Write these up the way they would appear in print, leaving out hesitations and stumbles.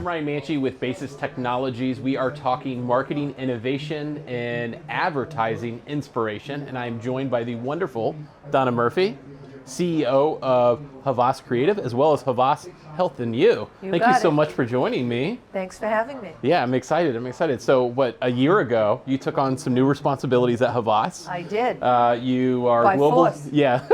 Ryan Manchi with Basis Technologies. We are talking marketing innovation and advertising inspiration, and I'm joined by the wonderful Donna Murphy, CEO of Havas Creative, as well as Havas Health and You. Thank you so much for joining me. Thanks for having me. Yeah, I'm excited. So a year ago, you took on some new responsibilities at Havas. I did. You are By global. force. Yeah.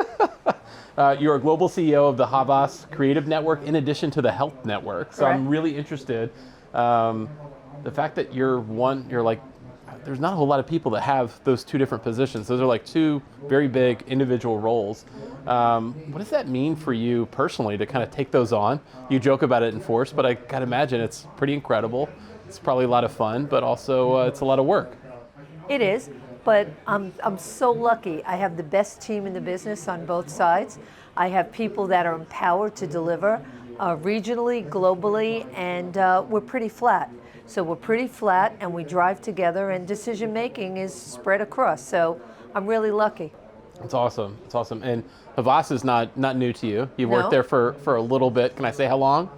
You're a global CEO of the Havas Creative Network in addition to the Health Network. So Correct. I'm really interested. The fact that you're like, there's not a whole lot of people that have those two different positions. Those are like two very big individual roles. What does that mean for you personally to kind of take those on? You joke about it in force, but I gotta imagine it's pretty incredible. It's probably a lot of fun, but also it's a lot of work. It is, but I'm so lucky. I have the best team in the business on both sides. I have people that are empowered to deliver regionally, globally, and we're pretty flat. So we're pretty flat, and we drive together, and decision making is spread across. So I'm really lucky. It's awesome. It's awesome. And Havas is not new to you. You've worked there for a little bit. Can I say how long?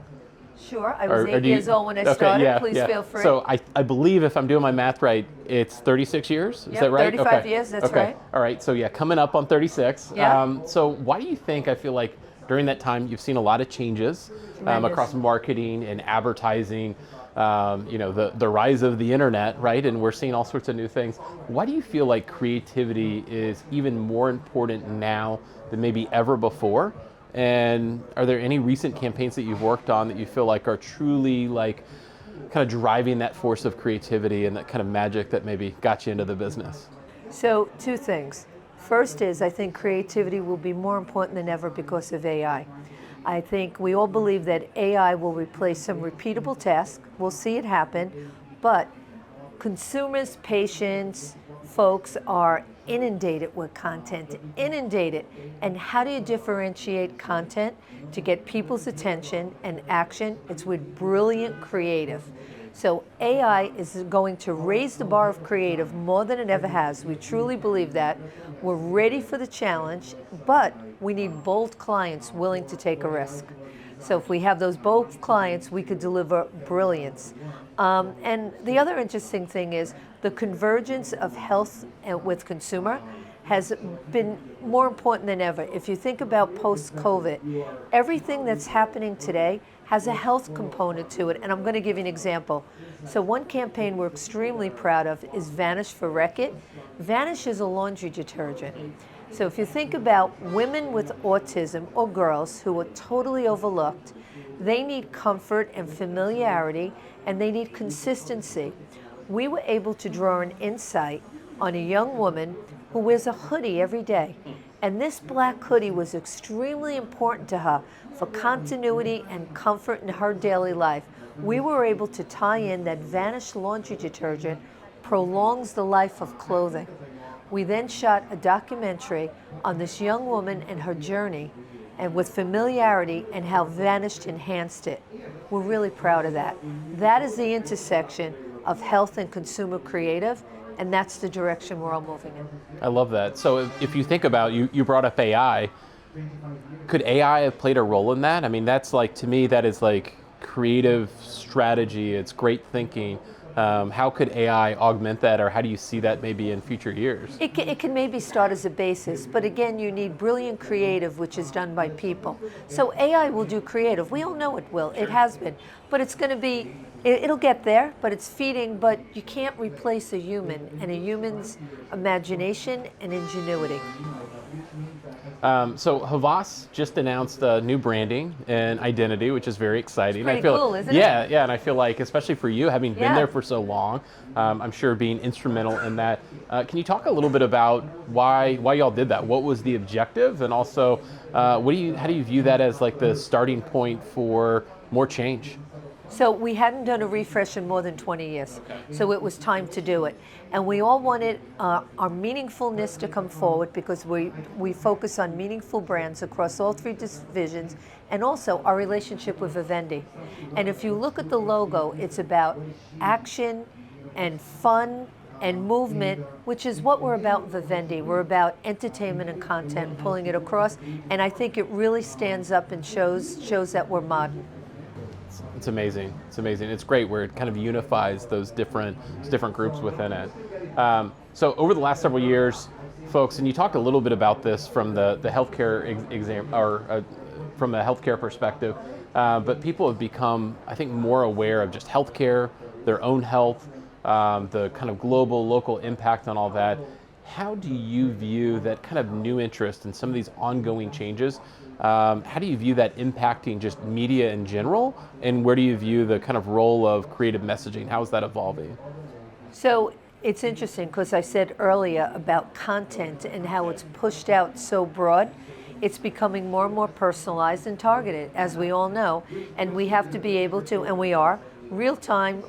Sure. I was 8 years old when I started. Yeah, Please feel free. So I believe, if I'm doing my math right, it's 36 years? Is that right? 35 years, that's right. All right, so yeah, coming up on 36. Yeah. So why do you think, I feel like during that time, you've seen a lot of changes across marketing and advertising, the rise of the internet, right? And we're seeing all sorts of new things. Why do you feel like creativity is even more important now than maybe ever before? And are there any recent campaigns that you've worked on that you feel like are truly like kind of driving that force of creativity and that kind of magic that maybe got you into the business? So two things. First is, I think creativity will be more important than ever because of AI. I think we all believe that AI will replace some repeatable tasks. We'll see it happen, but consumers, patients, folks are inundated with content, inundated. And how do you differentiate content to get people's attention and action? It's with brilliant creative. So AI is going to raise the bar of creative more than it ever has. We truly believe that. We're ready for the challenge, but we need bold clients willing to take a risk. So if we have those bold clients, we could deliver brilliance. And the other interesting thing is the convergence of health with consumer has been more important than ever. If you think about post-COVID, everything that's happening today has a health component to it, and I'm going to give you an example. So one campaign we're extremely proud of is Vanish for Wreck-It. Vanish is a laundry detergent. So if you think about women with autism or girls who are totally overlooked, they need comfort and familiarity, and they need consistency. We were able to draw an insight on a young woman who wears a hoodie every day. And this black hoodie was extremely important to her for continuity and comfort in her daily life. We were able to tie in that Vanish laundry detergent prolongs the life of clothing. We then shot a documentary on this young woman and her journey, and with familiarity and how Vanish enhanced it. We're really proud of that. That is the intersection of health and consumer creative, and that's the direction we're all moving in. I love that. So if you think about, you brought up AI, could AI have played a role in that? I mean, that's like, to me, that is like creative strategy, it's great thinking. How could AI augment that, or how do you see that maybe in future years? It can maybe start as a basis, but again, you need brilliant creative, which is done by people. So AI will do creative. We all know it will. It has been. But it's going to be, it'll get there, but it's feeding, but you can't replace a human and a human's imagination and ingenuity. So Havas just announced new branding and identity, which is very exciting. It's pretty cool, isn't it? Yeah, and I feel like, especially for you, having been there for so long, I'm sure being instrumental in that. Can you talk a little bit about why y'all did that? What was the objective, and also, how do you view that as like the starting point for more change? So we hadn't done a refresh in more than 20 years, so it was time to do it. And we all wanted our meaningfulness to come forward because we focus on meaningful brands across all three divisions, and also our relationship with Vivendi. And if you look at the logo, it's about action and fun and movement, which is what we're about in Vivendi. We're about entertainment and content, pulling it across, and I think it really stands up and shows that we're modern. It's amazing. It's amazing. It's great where it kind of unifies those different groups within it. So over the last several years, folks, and you talked a little bit about this from the healthcare exam, or from a healthcare perspective, but people have become, I think, more aware of just healthcare, their own health, the kind of global, local impact on all that. How do you view that kind of new interest in some of these ongoing changes? How do you view that impacting just media in general? And where do you view the kind of role of creative messaging? How is that evolving? So it's interesting because I said earlier about content and how it's pushed out so broad. It's becoming more and more personalized and targeted, as we all know. And we have to be able to, and we are, real time,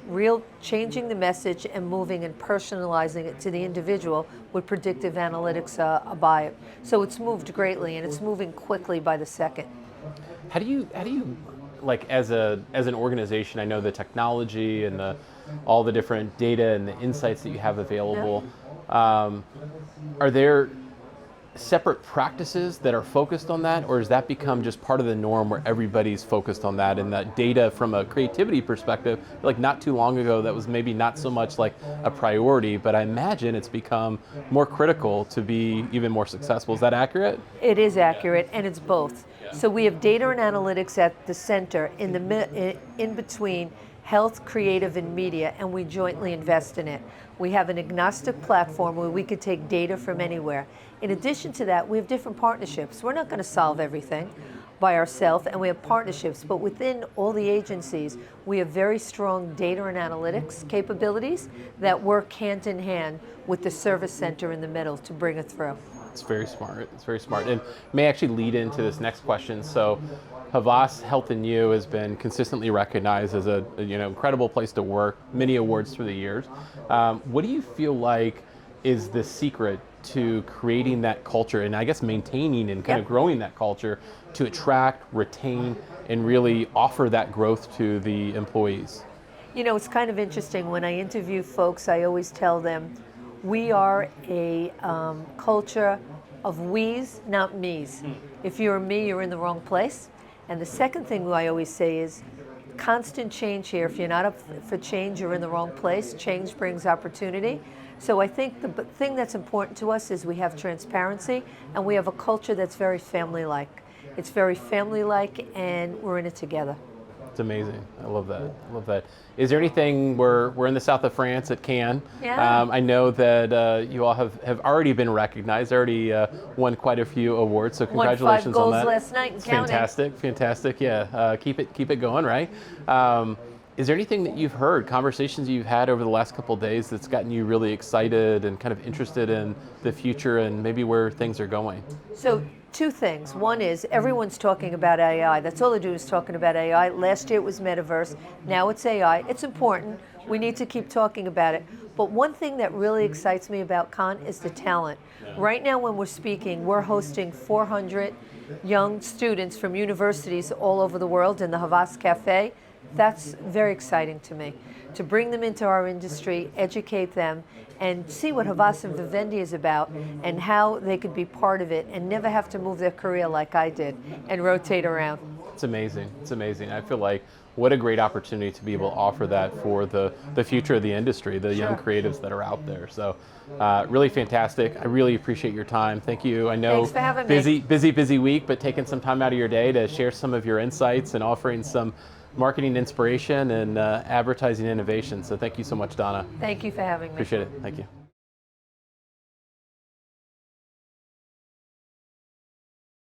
changing the message and moving and personalizing it to the individual with predictive analytics by it. So it's moved greatly, and it's moving quickly by the second. How do you like as an organization? I know the technology and all the different data and the insights that you have available. Yeah. Are there separate practices that are focused on that, or has that become just part of the norm where everybody's focused on that? And that data from a creativity perspective, like not too long ago, that was maybe not so much like a priority, but I imagine it's become more critical to be even more successful. Is that accurate? It is accurate, and it's both. So we have data and analytics at the center, in between health, creative, and media, and we jointly invest in it. We have an agnostic platform where we could take data from anywhere. In addition to that, we have different partnerships. We're not going to solve everything by ourselves, and we have partnerships, but within all the agencies, we have very strong data and analytics capabilities that work hand in hand with the service center in the middle to bring it through. It's very smart. It's very smart, and may actually lead into this next question. So, Havas Health and You has been consistently recognized as a incredible place to work. Many awards through the years. What do you feel like is the secret to creating that culture, and I guess maintaining and kind of growing that culture to attract, retain, and really offer that growth to the employees? You know, it's kind of interesting. When I interview folks, I always tell them, we are a culture of we's, not me's. If you're a me, you're in the wrong place. And the second thing I always say is constant change here. If you're not up for change, you're in the wrong place. Change brings opportunity. So I think the thing that's important to us is we have transparency, and we have a culture that's very family-like. It's very family-like, and we're in it together. It's amazing. I love that. I love that. Is there anything, we're in the south of France at Cannes. Yeah. I know that you all have already been recognized, already won quite a few awards, so congratulations on that. Won 5 goals last night and counting. Fantastic, fantastic. Yeah, keep it going, right? Is there anything that you've heard, conversations you've had over the last couple of days that's gotten you really excited and kind of interested in the future and maybe where things are going? So 2 things. One is everyone's talking about AI. That's all they do is talking about AI. Last year it was metaverse. Now it's AI. It's important. We need to keep talking about it. But one thing that really excites me about Cannes is the talent. Yeah. Right now when we're speaking, we're hosting 400 young students from universities all over the world in the Havas Cafe. That's very exciting to me, to bring them into our industry, educate them, and see what Havas and Vivendi is about and how they could be part of it and never have to move their career like I did and rotate around. It's amazing. It's amazing. I feel like what a great opportunity to be able to offer that for the future of the industry, the young creatives that are out there. So really fantastic. I really appreciate your time. Thank you. I know Thanks for having me. busy week, but taking some time out of your day to share some of your insights and offering some marketing inspiration and advertising innovation. So thank you so much, Donna. Thank you for having me. Appreciate it. Thank you.